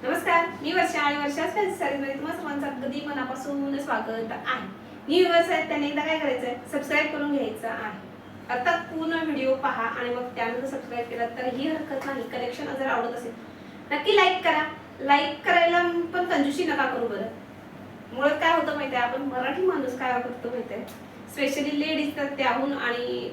नमस्कार, मी वर्षा आणि वर्षाच फॅन्सी साडीमध्ये तुम्हा सर्वांचं अगदी मनापासून स्वागत आहे. न्यू व्ह्यूअर्स आहेत त्यांनी एकदा काय करायचंय, सबस्क्राईब करून घ्यायचं आहे. अर्थात पूर्ण व्हिडिओ पहा आणि मग त्यानंतर सबस्क्राईब केला तर ही हरकत नाही. कलेक्शन जर आवडत असेल नक्की लाईक करा. लाईक करायला पण कंजूसी नका करू बरं. मुळात काय होतं माहिती आहे, आपण मराठी माणूस काय करतो माहिती आहे, स्पेशली लेडीज तर त्याहून आणि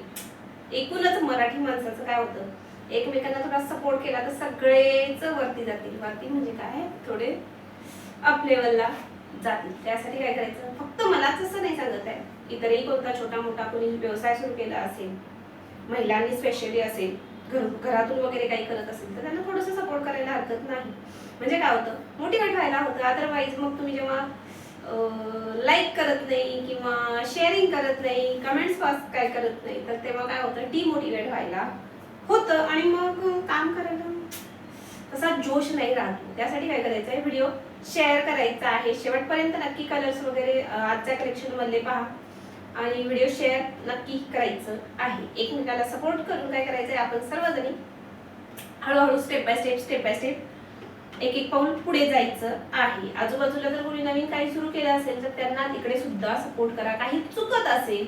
एकूणच मराठी माणसाचं काय होतं, एकमेकांना थोडा सपोर्ट केला तर सगळेच वरती जातील. वरती म्हणजे काय, थोडे अप लेवलला जातील. त्यासाठी काय करायचं, फक्त मलाच असं नाही सांगत आहे, इतरही कोणता छोटा मोठा कोणी व्यवसाय सुरू केला असेल, महिलांनी स्पेशली असेल, घरातून वगैरे काही करत असेल तर त्यांना थोडंसं सपोर्ट करायला हरकत नाही. म्हणजे काय होतं, मोटिवेट व्हायला होतं. अदरवाईज मग तुम्ही जेव्हा लाईक करत नाही किंवा शेअरिंग करत नाही, कमेंट्स पास काय करत नाही, तर तेव्हा काय होतं, डिमोटिवेट व्हायला होतं आणि मग काम करायला तसा जोश नाही राहतो. त्यासाठी काय करायचं आहे, व्हिडिओ शेअर करायचा आहे शेवटपर्यंत. नक्की कलर्स वगैरे आजच्या कलेक्शन मधले पहा आणि व्हिडिओ शेअर नक्की करायचं आहे. एकमेकाला सपोर्ट करून काय करायचं आहे, आपण सर्वजणी हळूहळू स्टेप बाय स्टेप एक एक पाऊल पुढे जायचं आहे. आजूबाजूला जर कोणी नवीन काही सुरू केलं असेल तर त्यांना तिकडे सुद्धा सपोर्ट करा. काही चुकत असेल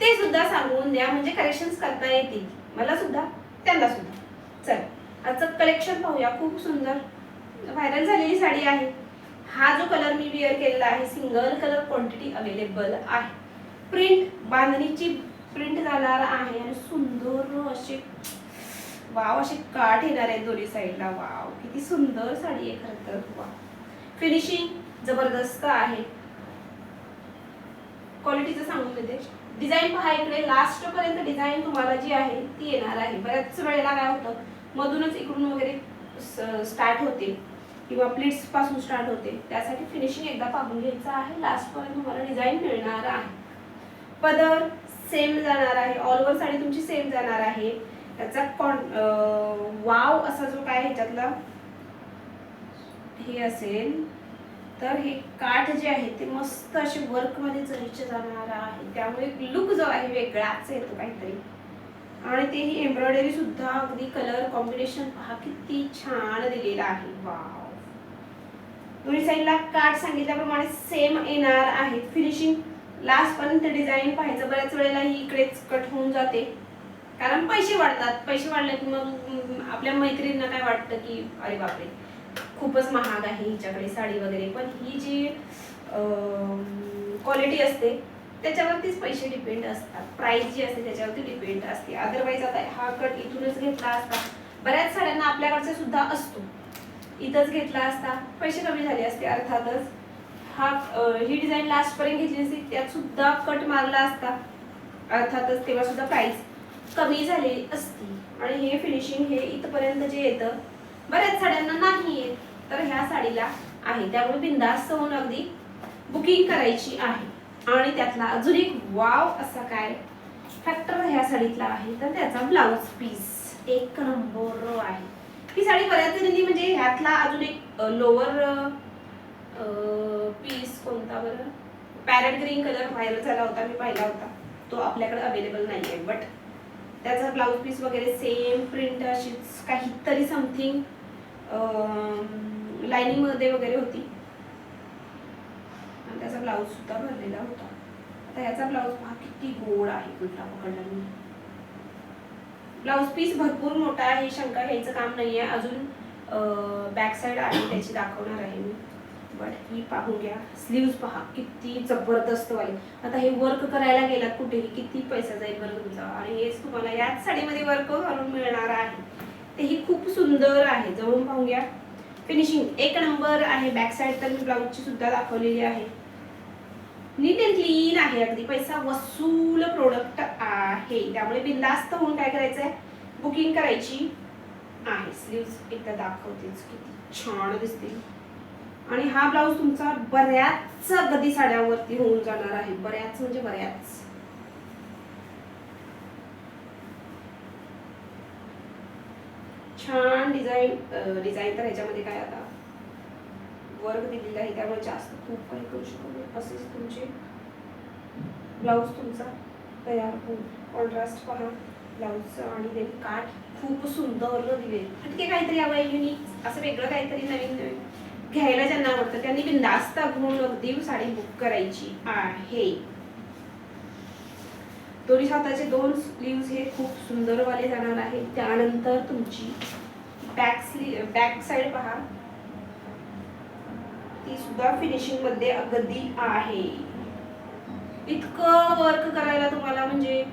ते सुद्धा सांगून द्या, म्हणजे करेक्शन्स करता येतील मला सुद्धा त्यांना सुद्धा. चल आजचं कलेक्शन पाहूया. खूप सुंदर व्हायरल झालेली साडी आहे. हा जो कलर मी वेअर केलेला आहे, सिंगल कलर क्वांटिटी अवेलेबल आहे. प्रिंट बांधणीची प्रिंट जाणार आहे आणि सुंदर असे वाव, असे काठ येणार आहे दोन्ही साईडला. वाव, किती सुंदर साडी आहे खरं तर. वाव, फिनिशिंग जबरदस्त आहे. क्वालिटीचं सांगून देते. डिझाईन पहा, इकडे लास्ट पर्यंत डिझाईन तुम्हाला जी आहे ती येणार आहे. बऱ्याच वेळेला काय होतं, मधूनच इकडून वगैरे स्टार्ट होते किंवा प्लीट्स पासून स्टार्ट होते. त्यासाठी फिनिशिंग एकदा पाहून घ्यायचं आहे. लास्ट पर्यंत तुम्हाला डिझाईन मिळणार आहे. पदर सेम जाणार आहे, ऑल ओव्हर साडी तुमची सेम जाणार आहे. त्याचा वाव असा जो काय ह्याच्यातला हे असेल तर हे काठ जे आहे ते मस्त असे वर्क मध्ये जरीचे जाणार आहे. त्यामुळे लुक जो आहे वेगळाच येतो काहीतरी. आणि तेही एम्ब्रॉयडरी सुद्धा अगदी कलर कॉम्बिनेशन पहा किती छान दिलेला आहे. वाव, दोन्ही साईडला काठ सांगितल्याप्रमाणे सेम येणार आहे. फिनिशिंग लास्ट पर्यंत डिझाईन पाहायचं. बऱ्याच वेळेला ही इकडेच कट होऊन जाते कारण पैसे वाढतात. पैसे वाढले की मग आपल्या मैत्रिणींना काय वाटतं की अरे बापरे खूपच महाग आहे हिच्याकडे साडी वगैरे. पण ही जी क्वालिटी असते त्याच्यावरतीच पैसे डिपेंड असतात. प्राइस जी असते त्याच्यावरती डिपेंड असते. अदरवाईज आता हा कट इथूनच घेतला असता, बऱ्याच साड्यांना आपल्याकडचा सुद्धा असतो, इथंच घेतला असता पैसे कमी झाले असते अर्थातच. हा ही डिझाईन लास्ट पर्यंत घेतली असती, त्यात सुद्धा कट मारला असता अर्थातच, तेव्हा सुद्धा प्राइस कमी झालेली असती. आणि हे फिनिशिंग हे इथपर्यंत जे येतं बऱ्याच साड्यांना नाही येत, तर ह्या साडीला आहे. त्यामुळे बिंदास्त होऊन अगदी बुकिंग करायची आहे. आणि त्यातला अजून एक वाव असा काय फॅक्टर ह्या साडीतला आहे तर त्याचा ब्लाउज पीस एक नंबर आहे. ही साडी बऱ्याच जणांनी म्हणजे ह्यातला अजून एक लोअर पीस कोणता बरं, पॅरेट ग्रीन कलर व्हायरल झाला होता, मी पाहिला होता. तो आपल्याकडे अवेलेबल नाही आहे. बट त्याचा ब्लाउज पीस वगैरे सेम प्रिंट अशीच काहीतरी समथिंग लाइनिंग मध्ये वगैरे होती आणि त्याचा ब्लाउज सुद्धा भरलेला होता. आता याचा ब्लाउज पहा किती गोड आहे. उलटा पकडला मी. ब्लाउज पीस भरपूर मोठा आहे, शंका घ्यायचं काम नाहीये. अजून बॅक साइड आहे त्याची दाखवणार आहे मी. बट ही पाहून घ्या. स्लीव्स पहा किती जबरदस्त वाले. आता हे वर्क करायला गेलात कुठेही किती पैसा जाईल बरं तुमचा. आणि हेच तुम्हाला याच साडीमध्ये वर्क घालून मिळणार आहे. तेही खूप सुंदर आहे. जवळून पाहून घ्या. फिनिशिंग एक नंबर आहे. बॅक साइड तर मी ब्लाउजची सुद्धा दाखवलेली आहे. नीट अँड क्लीन आहे. अगदी पैसा वसूल प्रोडक्ट आहे. त्यामुळे बिनधास्त होऊन काय करायचंय, बुकिंग करायची आहे. स्लीव्स एकदा दाखवतेच किती छान दिसतील. आणि हा ब्लाउज तुमचा बऱ्याच गदी साड्यावरती होऊन जाणार आहे. बऱ्याच म्हणजे बऱ्याच. छान डिझाईन तर ह्याच्यामध्ये काय आता वर्क दिलेलं आहे त्यामुळे जास्त खूप काही करू शकत नाही. असेच तुमचे ब्लाउज तुमचा तयार होईल. कॉन्ट्रास्ट पहा ब्लाऊजचं आणि ते काठ खूप सुंदर दिले. इतके काहीतरी हवं आहे युनिक, असं वेगळं काहीतरी नवीन नवीन घ्यायला ज्यांना आवडतं त्यांनी बिनधास्त घेऊन अगदी साडी बुक करायची आहे. दोन्ही हाताचे 2 स्लीव्ज हे खूप सुंदर वाले जाणार आहे. त्यानंतर तुमची बॅक साइड पहा, ती सुद्धा फिनिशिंग मध्ये अगदी आहे. इतकं वर्क करायला तुम्हाला म्हणजे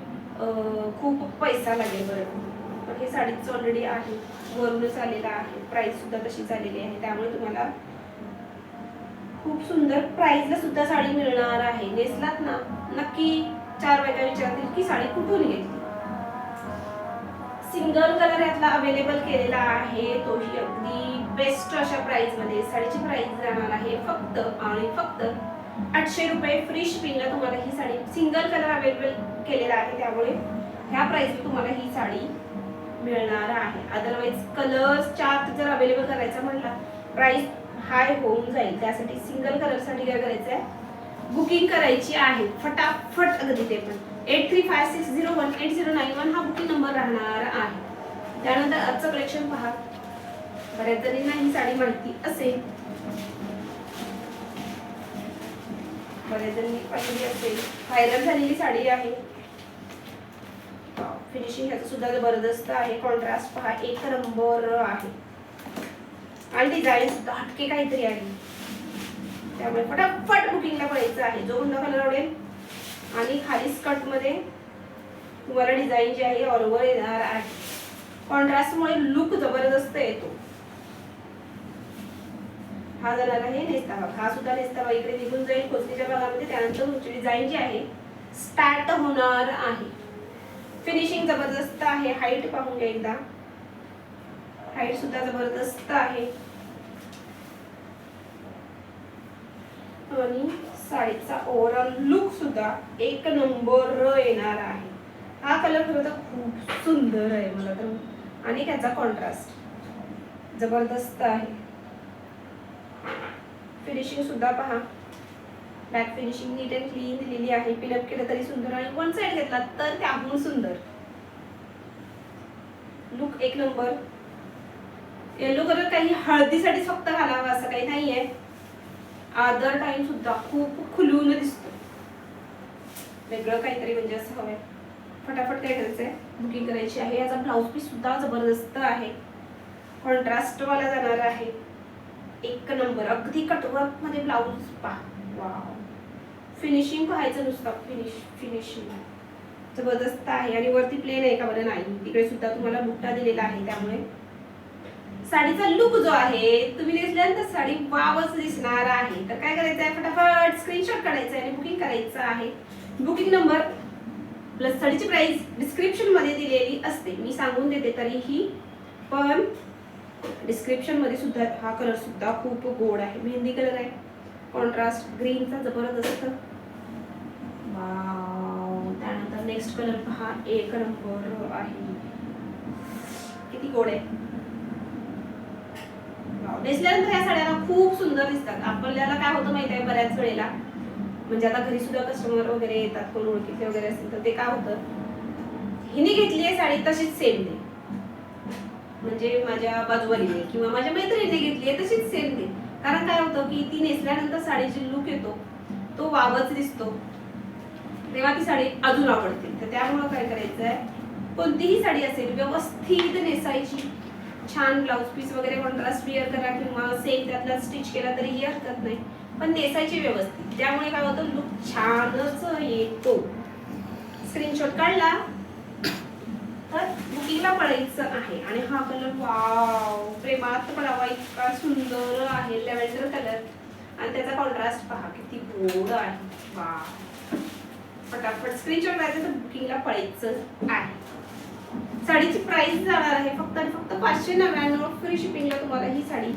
खूप पैसा लागेल बरं. पण हे साडीच ऑलरेडी आहे, वरूनच आलेला आहे, प्राइस सुद्धा तशीच आलेली आहे. त्यामुळे तुम्हाला खूप सुंदर प्राइसला सुद्धा साडी मिळणार आहे. नेसलात ना नक्की 4 बायका विचारतील की साडी कुठून घेतली. सिंगल कलर यातला अवेलेबल केलेला आहे, तोही अगदी बेस्ट अशा प्राइस मध्ये. साडीची प्राइस जाणार आहे फक्त आणि फक्त 800 रुपये. फ्री शिपिंगला तुम्हाला ही साडी सिंगल कलर अवेलेबल केलेला आहे, त्यामुळे ह्या प्राइसला तुम्हाला ही साडी मिळणार आहे. अदरवाइज कलर्स चार्ट जर अवेलेबल करायचा म्हटला प्राइस हाय होऊन जाईल. त्यासाठी सिंगल कलर साठी काय करायचं आहे, बुकिंग करायची आहे फटाफट अगदी. ते पण 8356018091 हा बुकिंग नंबर राहणार आहे. त्यानंतर आजचं कलेक्शन पहा. बऱ्याच जणींना ही साडी माहिती असेल, बऱ्याच जणी पाहिली असेल, व्हायरल झालेली साडी आहे. फिनिशिंग ह्याचं सुद्धा जबरदस्त आहे. कॉन्ट्रास्ट पहा, एक नंबर आहे आणि डिझाईन सुद्धा हटके काहीतरी आहे. त्यामुळे फटाफट बुकिंगला पडायचं आहे. जो कोणता कलर आवडेल. आणि खाली स्कर्ट मध्ये तुम्हाला डिझाईन जी आहे ऑल ओव्हर येणार आहे. कॉन्ट्रास्टमुळे लुक जबरदस्त येतो. हा जाणार आहे नेसता भाग, हा सुद्धा नेसता भाग इकडे निघून जाईल खोचणीच्या भागामध्ये. त्यानंतर तुमची डिझाईन जी आहे स्टार्ट होणार आहे. फिनिशिंग जबरदस्त आहे. हाईट पाहून घ्या एकदा, हाईट सुद्धा जबरदस्त आहे. आणि साडीचा ओव्हरऑल लुक सुद्धा एक नंबर येणार आहे. हा कलर खरं तर खूप सुंदर आहे मला तर, आणि त्याचा कॉन्ट्रास्ट जबरदस्त आहे. फिनिशिंग सुद्धा पहा, बॅक फिनिशिंग नीट अँड क्लीन दिलेली आहे. पिनअप केलं तरी सुंदर आणि वन साइड घेतला तर त्याहून सुंदर. लुक एक नंबर. येलो कलर काही हळदीसाठी फक्त घालावा असं काही नाहीये, अदर टाइम सुद्धा खूप खुलून दिसतो. वेगळं काहीतरी म्हणजे असं हवंय. फटाफट काय करायचंय, बुकिंग करायची आहे. याचा ब्लाऊज पीस सुद्धा जबरदस्त आहे, कॉन्ट्रास्ट वाला जाणार आहे. एक नंबर अगदी कटवर्क मध्ये ब्लाऊज पहा. वाव, फिनिशिंग पाहायचं नुसतं. फिनिशिंग जबरदस्त आहे. आणि वरती प्लेन आहे का बरं, नाही, तिकडे सुद्धा तुम्हाला बुट्टा दिलेला आहे. त्यामुळे साडीचा लुक जो आहे तुम्ही नेसल्यानंतर साडी वावच दिसणार आहे. तर काय करायचं आहे, फटाफट स्क्रीनशॉट काढायचा आहे आणि बुकिंग करायचं आहे. बुकिंग नंबर प्लस साडीची प्राइस डिस्क्रिप्शन मध्ये दिलेली असते, मी सांगून देते तरीही. पण डिस्क्रिप्शन मध्ये सुद्धा हा कलर सुद्धा खूप गोड आहे. मेहंदी कलर आहे, कॉन्ट्रास्ट ग्रीनचा जबरदस्त. वाव. त्यानंतर नेक्स्ट कलर पहा, एक नंबर आहे. किती गोड आहे. नेसल्यानंतर ह्या साड्या खूप सुंदर दिसतात. आपल्याला काय होतं माहिती आहे, बऱ्याच वेळेला म्हणजे आता घरी सुद्धा कस्टमर वगैरे येतात, कोण ओळखीचे वगैरे असतील तर ते काय होतं, हिने घेतली आहे साडी तशीच सेम दे, म्हणजे माझ्या बाजूवालीने किंवा माझ्या मैत्रिणीने घेतली आहे तशीच सेम दे. कारण काय होतं की ती नेसल्यानंतर साडीची लुक येतो तो वावच दिसतो, तेव्हा ती साडी अजून आवडते. तर त्यामुळे काय करायचं आहे, कोणतीही साडी असेल व्यवस्थित नेसायची. छान ब्लाऊज पीस वगैरे कॉन्ट्रास्ट विअर करा किंवा सेम त्यातला स्टिच केला तरीही हरकत नाही, पण नेसायची व्यवस्थित. त्यामुळे काय होतं, लुक छानच येतो. स्क्रीनशॉट काढला तर बुकिंगला पडायचं आहे. आणि हा कलर वाव, प्रेमात पडावा इतका सुंदर आहे, लॅव्हेंडर कलर. आणि त्याचा कॉन्ट्रास्ट पहा किती गोड आहे. वाव, फटाफट स्क्रीनशॉट काढायचं तर बुकिंगला पडायचं आहे. साडीची प्राइस जाणार आहे फक्त आणि फक्त 599. फ्री शिपिंगला तुम्हाला ही साडी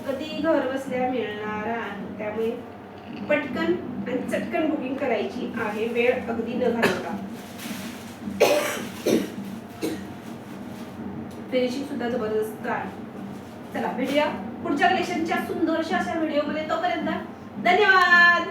कधी घर बसल्या मिळणार आहे. त्यामुळे पटकन आणि चटकन बुकिंग करायची आहे, वेळ अगदी न घालवता. फिनिशिंग सुद्धा जबरदस्त आहे. चला भेटूया पुढच्या कलेक्शनच्या सुंदरशा अशा व्हिडिओ मध्ये. तोपर्यंत धन्यवाद.